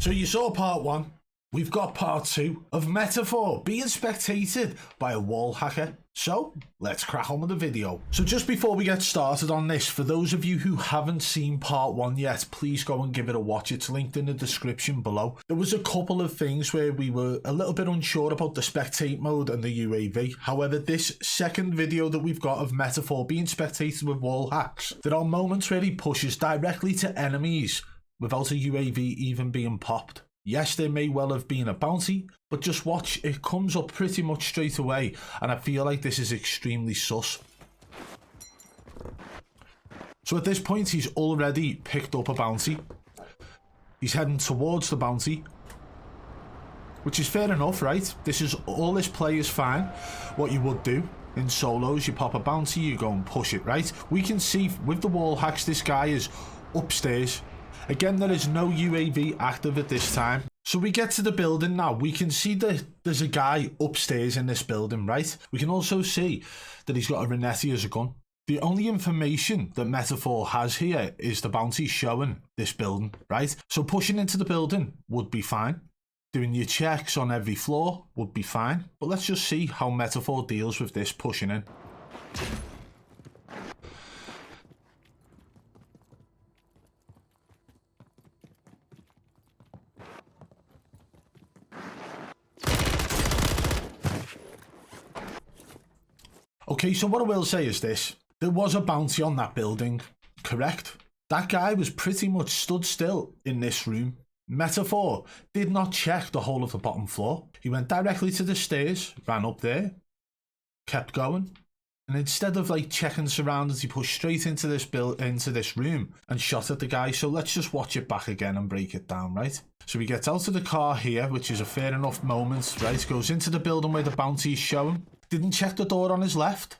So you saw part one. We've got part two of Metaphor being spectated by a wall hacker. So let's crack on with the video. So just before we get started on this, for those of you who haven't seen part one yet, please go and give it a watch. It's linked in the description below. There was a couple of things where we were a little bit unsure about the spectate mode and the UAV. However, this second video that we've got of Metaphor being spectated with wall hacks, there are moments where he pushes directly to enemies without a UAV even being popped. Yes, there may well have been a bounty, but just watch, it comes up pretty much straight away, and I feel like this is extremely sus. So at this point, he's already picked up a bounty. He's heading towards the bounty, which is fair enough, right? All this play is fine. What you would do in solos, you pop a bounty, you go and push it, right? We can see with the wall hacks, this guy is upstairs. Again, there is no UAV active at this time. So we get to the building now. We can see that there's a guy upstairs in this building, right? We can also see that he's got a Renetti as a gun. The only information that Metaphor has here is the bounty showing this building, right? So pushing into the building would be fine. Doing your checks on every floor would be fine. But let's just see how Metaphor deals with this pushing in. Okay, so what I will say is this. There was a bounty on that building, correct? That guy was pretty much stood still in this room. Metaphor did not check the whole of the bottom floor. He went directly to the stairs, ran up there, kept going. And instead of like checking surroundings, he pushed straight into this room and shot at the guy. So let's just watch it back again and break it down, right? So he gets out of the car here, which is a fair enough moment, right? Goes into the building where the bounty is showing. Didn't check the door on his left.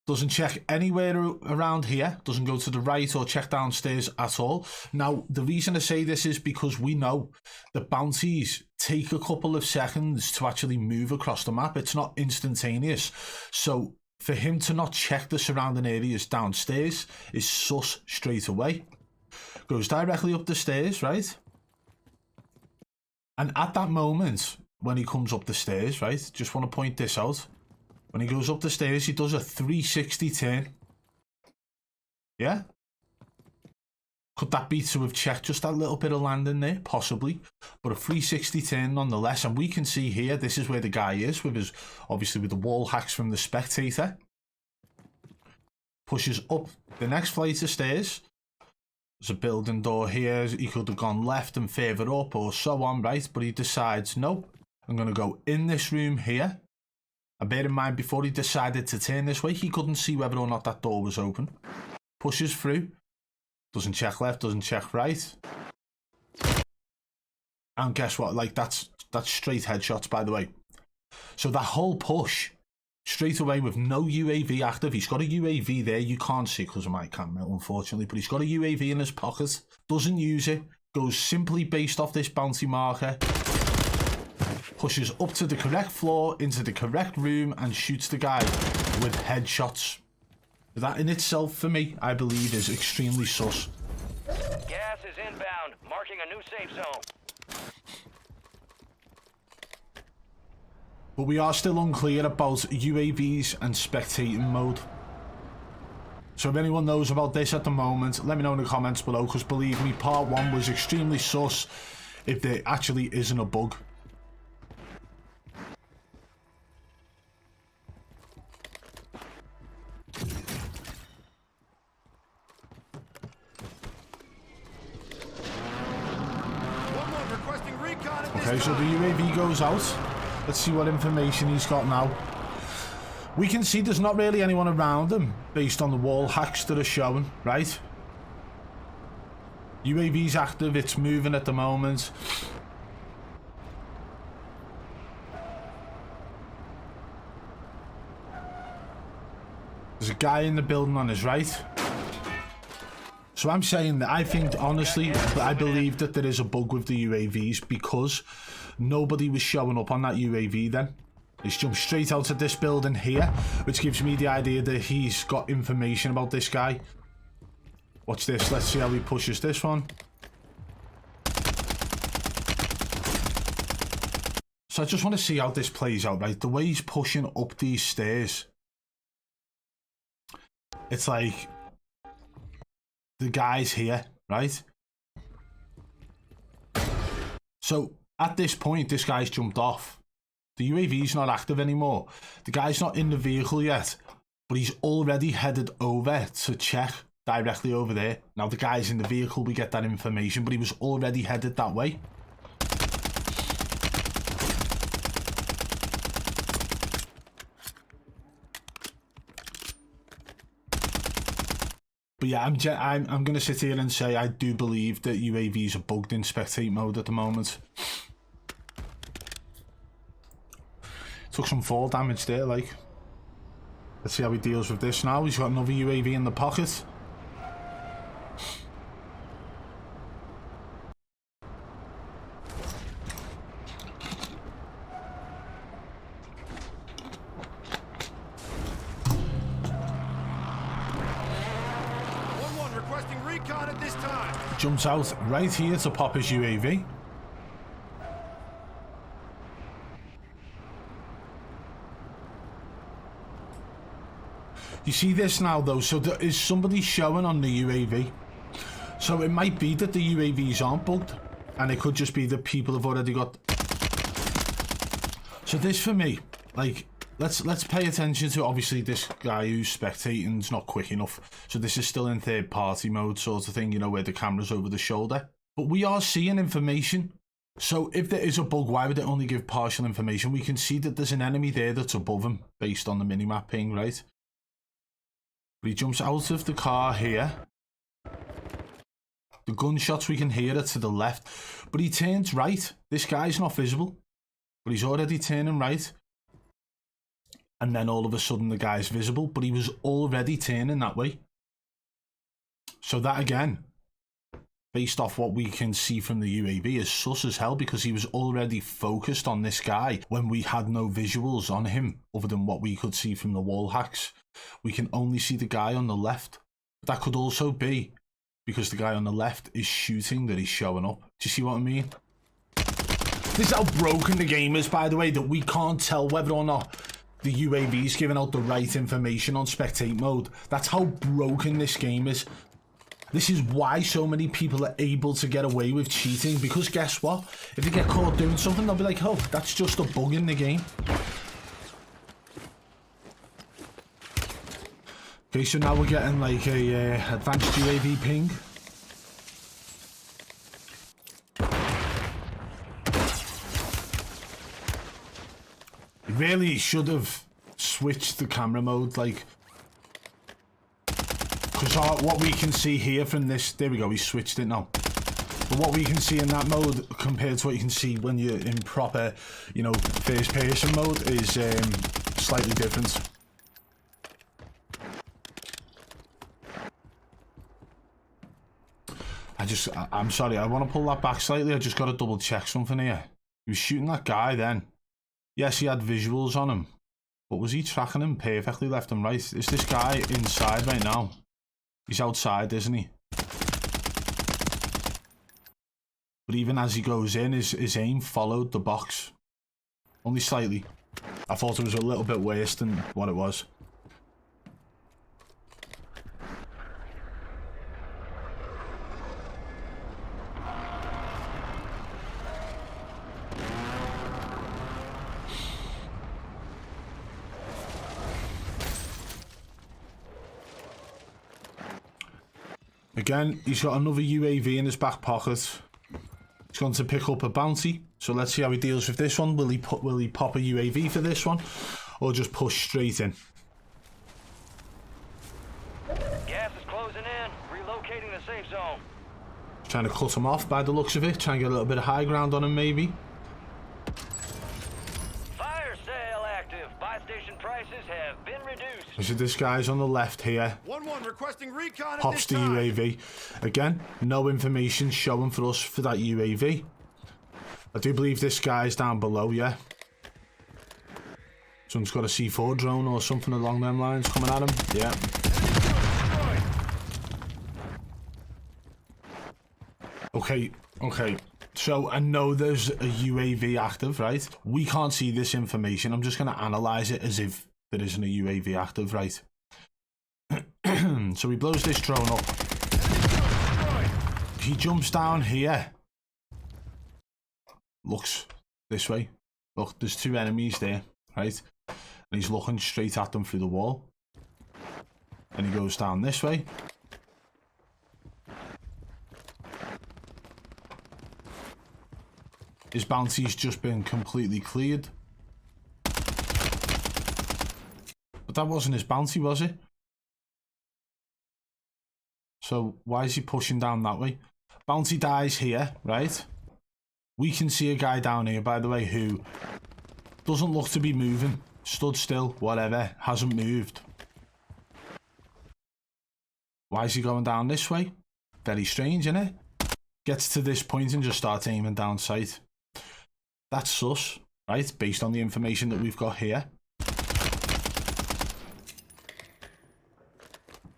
Doesn't check anywhere around here. Doesn't go to the right or check downstairs at all. Now, the reason I say this is because we know that bounties take a couple of seconds to actually move across the map. It's not instantaneous. So for him to not check the surrounding areas downstairs is sus straight away. Goes directly up the stairs, right? And at that moment, when he comes up the stairs, right, just want to point this out. When he goes up the stairs, he does a 360 turn. Yeah? Could that be to have checked just that little bit of landing there? Possibly. But a 360 turn nonetheless. And we can see here, this is where the guy is, with his, obviously with the wall hacks from the spectator. Pushes up the next flight of stairs. There's a building door here. He could have gone left and further up or so on, right? But he decides, no, I'm going to go in this room here. And bear in mind, before he decided to turn this way, he couldn't see whether or not that door was open. Pushes through. Doesn't check left, doesn't check right. And guess what? Like, that's straight headshots, by the way. So that whole push, straight away with no UAV active. He's got a UAV there. You can't see because of my camera, unfortunately. But he's got a UAV in his pocket. Doesn't use it. Goes simply based off this bounty marker. Pushes up to the correct floor, into the correct room, and shoots the guy with headshots. That in itself, for me, I believe is extremely sus. Gas is inbound, marking a new safe zone. But we are still unclear about UAVs and spectating mode. So if anyone knows about this at the moment, let me know in the comments below, because believe me, part one was extremely sus if there actually isn't a bug. Okay, so the UAV goes out. Let's see what information he's got now. We can see there's not really anyone around him based on the wall hacks that are showing, right? UAV's active, it's moving at the moment. There's a guy in the building on his right. So I'm saying that I think, honestly, I believe that there is a bug with the UAVs because nobody was showing up on that UAV then. He's jumped straight out of this building here, which gives me the idea that he's got information about this guy. Watch this. Let's see how he pushes this one. So I just want to see how this plays out, right? The way he's pushing up these stairs. It's like the guy's here, right? So at this point, this guy's jumped off. The UAV's not active anymore. The guy's not in the vehicle yet, but he's already headed over to check directly over there. Now the guy's in the vehicle, we get that information, but he was already headed that way. But yeah, I'm gonna sit here and say I do believe that UAVs are bugged in spectate mode at the moment. Took some fall damage there, like. Let's see how he deals with this now. He's got another UAV in the pocket. Requesting recon at this time. Jumps out right here to pop his UAV. You see this now though, so there is somebody showing on the UAV. So it might be that the UAVs aren't bugged, and it could just be that people have already got... So this for me, like, let's pay attention to obviously this guy who's spectating is not quick enough. So this is still in third party mode sort of thing, you know, where the camera's over the shoulder. But we are seeing information. So if there is a bug, why would it only give partial information? We can see that there's an enemy there that's above him based on the minimap ping, right? But he jumps out of the car here. The gunshots, we can hear it to the left. But he turns right. This guy's not visible. But he's already turning right. And then all of a sudden the guy's visible. But he was already turning that way. So that again, based off what we can see from the UAV, is sus as hell, because he was already focused on this guy when we had no visuals on him other than what we could see from the wall hacks. We can only see the guy on the left. That could also be because the guy on the left is shooting that he's showing up. Do you see what I mean? This is how broken the game is, by the way, that we can't tell whether or not the UAV is giving out the right information on spectate mode. That's how broken this game is. This is why so many people are able to get away with cheating, because guess what? If they get caught doing something, they'll be like, oh, that's just a bug in the game. Okay, so now we're getting like a advanced UAV ping. He really should have switched the camera mode, like, because what we can see here from this, there we go, he switched it now. But what we can see in that mode compared to what you can see when you're in proper, you know, first person mode is slightly different. I'm sorry, I want to pull that back slightly. I just got to double check something here. He was shooting that guy then. Yes, he had visuals on him. But was he tracking him perfectly left and right? Is this guy inside right now? He's outside, isn't he? But even as he goes in, his aim followed the box. Only slightly. I thought it was a little bit worse than what it was. Again, he's got another UAV in his back pocket. He's going to pick up a bounty. So let's see how he deals with this one. Will he pop a UAV for this one, or just push straight in? Gas is closing in. Relocating the safe zone. Trying to cut him off by the looks of it. Trying to get a little bit of high ground on him, maybe. Fire sale active. Buy station prices have been reduced. So this guy's on the left here. 1-1 requesting recon at Pops this the time. UAV. Again, no information showing for us for that UAV. I do believe this guy's down below, yeah. Someone's got a C4 drone or something along them lines coming at him. Yeah. Okay. So I know there's a UAV active, right? We can't see this information. I'm just going to analyze it as if there isn't a UAV active, right? So he blows this drone up. He jumps down here. Looks this way. Look, there's two enemies there, right? And he's looking straight at them through the wall. And he goes down this way. His bounty's just been completely cleared. But that wasn't his bounty, was it? So why is he pushing down that way? Bounty dies here, right? We can see a guy down here, by the way, who doesn't look to be moving. Stood still, whatever, hasn't moved. Why is he going down this way? Very strange, isn't it? Gets to this point and just starts aiming down sight. That's sus, right? Based on the information that we've got here.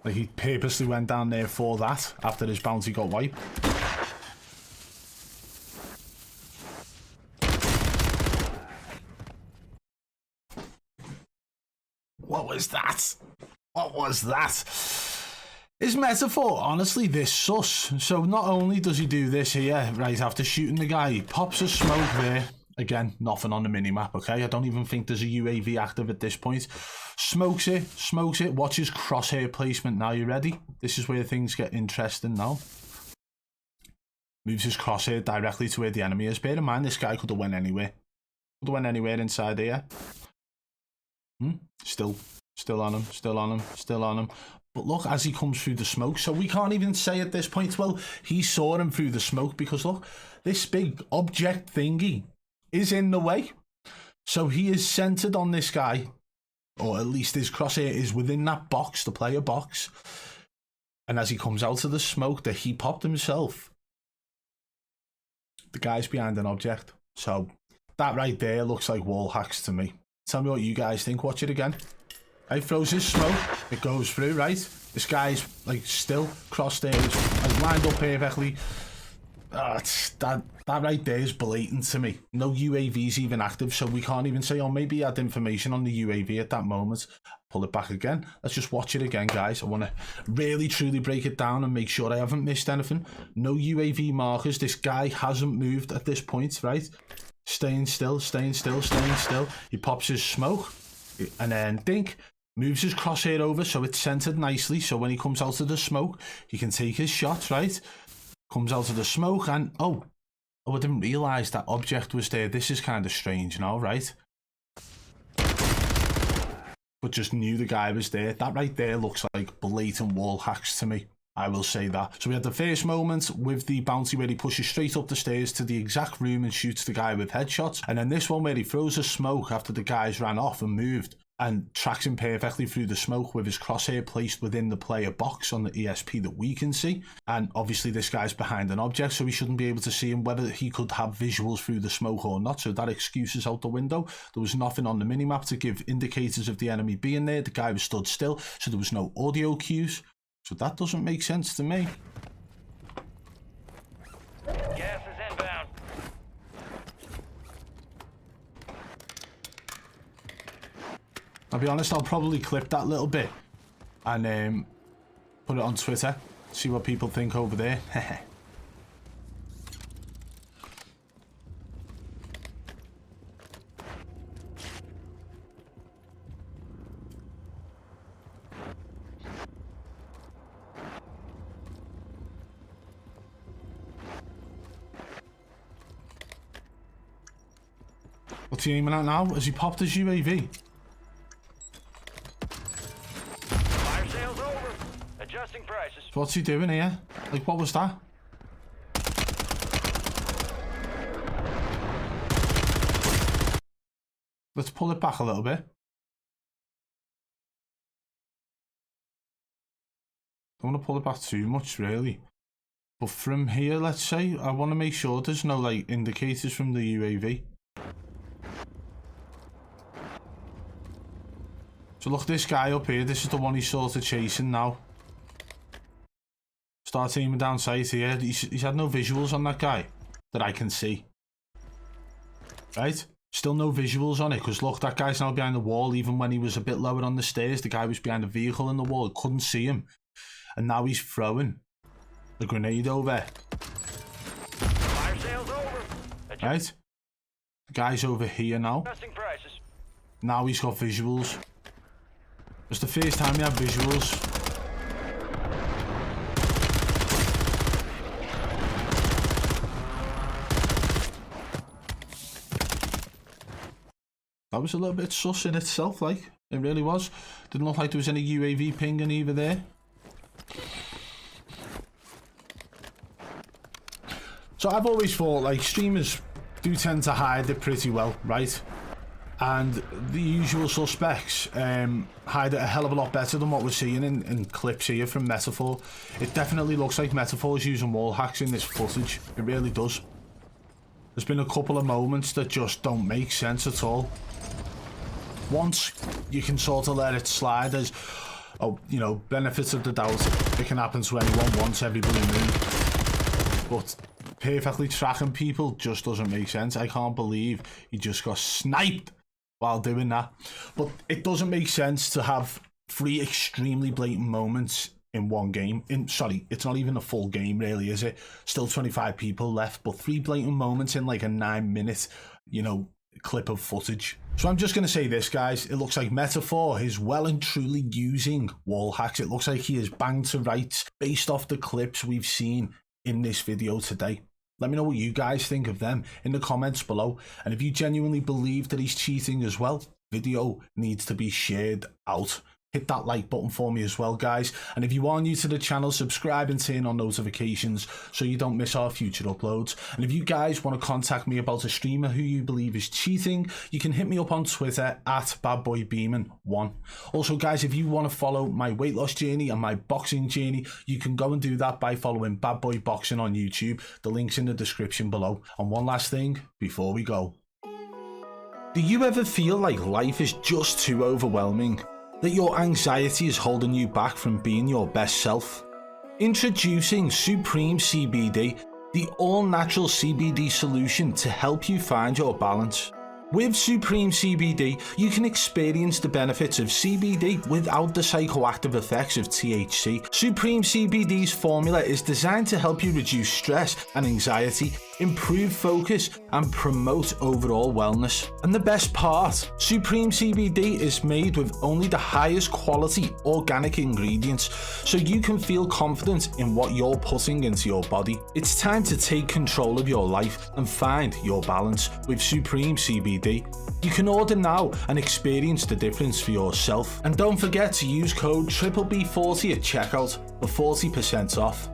Like, he purposely went down there for that after his bounty got wiped. What was that? What was that? His metaphor, honestly, this sus. So not only does he do this here, right, after shooting the guy, he pops a smoke there. Again, nothing on the minimap, okay? I don't even think there's a UAV active at this point. Smokes it, watch his crosshair placement now. You ready? This is where things get interesting now. Moves his crosshair directly to where the enemy is. Bear in mind, this guy could have went anywhere. Could have went anywhere inside here. Still on him. But look, as he comes through the smoke, so we can't even say at this point, well, he saw him through the smoke, because look, this big object thingy is in the way. So he is centered on this guy, or at least his crosshair is within that box, the player box. And as he comes out of the smoke that he popped himself, the guy's behind an object. So that right there looks like wall hacks to me. Tell me what you guys think. Watch it again. He throws his smoke, it goes through, right? This guy's like still crossstairs, like lined up perfectly. That right there is blatant to me. No UAV's even active, so we can't even say, oh, maybe he had information on the UAV at that moment. Pull it back again. Let's just watch it again, guys. I want to really truly break it down and make sure I haven't missed anything. No UAV markers. This guy hasn't moved at this point, right? Staying still. He pops his smoke and then dink. Moves his crosshair over so it's centered nicely, so when he comes out of the smoke, he can take his shots, right? Comes out of the smoke and, oh, I didn't realise that object was there. This is kind of strange now, right? But just knew the guy was there. That right there looks like blatant wall hacks to me. I will say that. So we had the first moment with the bounty where he pushes straight up the stairs to the exact room and shoots the guy with headshots. And then this one where he throws a smoke after the guys ran off and moved, and tracks him perfectly through the smoke with his crosshair placed within the player box on the ESP that we can see. And obviously this guy's behind an object, so we shouldn't be able to see him, whether he could have visuals through the smoke or not, so that excuse is out the window. There was nothing on the minimap to give indicators of the enemy being there. The guy was stood still, so there was no audio cues. So that doesn't make sense to me. Gas is inbound. I'll be honest, I'll probably clip that little bit and put it on Twitter, see what people think over there. What's he aiming at now? Has he popped his UAV? Fire sales over. Adjusting prices. So what's he doing here? Like, what was that? Let's pull it back a little bit. Don't want to pull it back too much, really. But from here, let's say, I want to make sure there's no, like, indicators from the UAV. So look, this guy up here, this is the one he's sort of chasing now. Starts aiming down sight here. He's had no visuals on that guy. that I can see. Right? Still no visuals on it, because look, that guy's now behind the wall. Even when he was a bit lower on the stairs, the guy was behind a vehicle in the wall. Couldn't see him. And now he's throwing the grenade over. Fire sales over. Right? The guy's over here now. Adjusting prices. Now he's got visuals. It's the first time he had visuals. That was a little bit sus in itself, like. It really was. Didn't look like there was any UAV pinging either there. So I've always thought, like, streamers do tend to hide it pretty well, right? And the usual suspects hide it a hell of a lot better than what we're seeing in clips here from Metaphor. It definitely looks like Metaphor is using wall hacks in this footage. It really does. There's been a couple of moments that just don't make sense at all. Once you can sort of let it slide as, oh, you know, benefits of the doubt. It can happen to anyone once, every blue moon. But perfectly tracking people just doesn't make sense. I can't believe he just got sniped while doing that. But it doesn't make sense to have 3 extremely blatant moments in one game. Sorry, it's not even a full game really, is it? Still 25 people left, but 3 blatant moments in like a 9-minute, you know, clip of footage. So I'm just going to say this, guys. It looks like Metaphor is well and truly using wall hacks. It looks like he is banged to rights based off the clips we've seen in this video today. Let me know what you guys think of them in the comments below. And if you genuinely believe that he's cheating as well, video needs to be shared out. Hit that like button for me as well, guys. And if you are new to the channel, subscribe and turn on notifications so you don't miss our future uploads. And if you guys want to contact me about a streamer who you believe is cheating, you can hit me up on Twitter at BadBoy Beaman1. Also, guys, if you want to follow my weight loss journey and my boxing journey, you can go and do that by following BadBoy Boxing on YouTube. The link's in the description below. And one last thing before we go. Do you ever feel like life is just too overwhelming? That your anxiety is holding you back from being your best self? Introducing Supreme CBD, the all-natural CBD solution to help you find your balance. With Supreme CBD, you can experience the benefits of CBD without the psychoactive effects of THC. Supreme CBD's formula is designed to help you reduce stress and anxiety, improve focus, and promote overall wellness. And the best part, Supreme CBD is made with only the highest quality organic ingredients, so you can feel confident in what you're putting into your body. It's time to take control of your life and find your balance with Supreme CBD. You can order now and experience the difference for yourself. And don't forget to use code BBB40 at checkout for 40% off.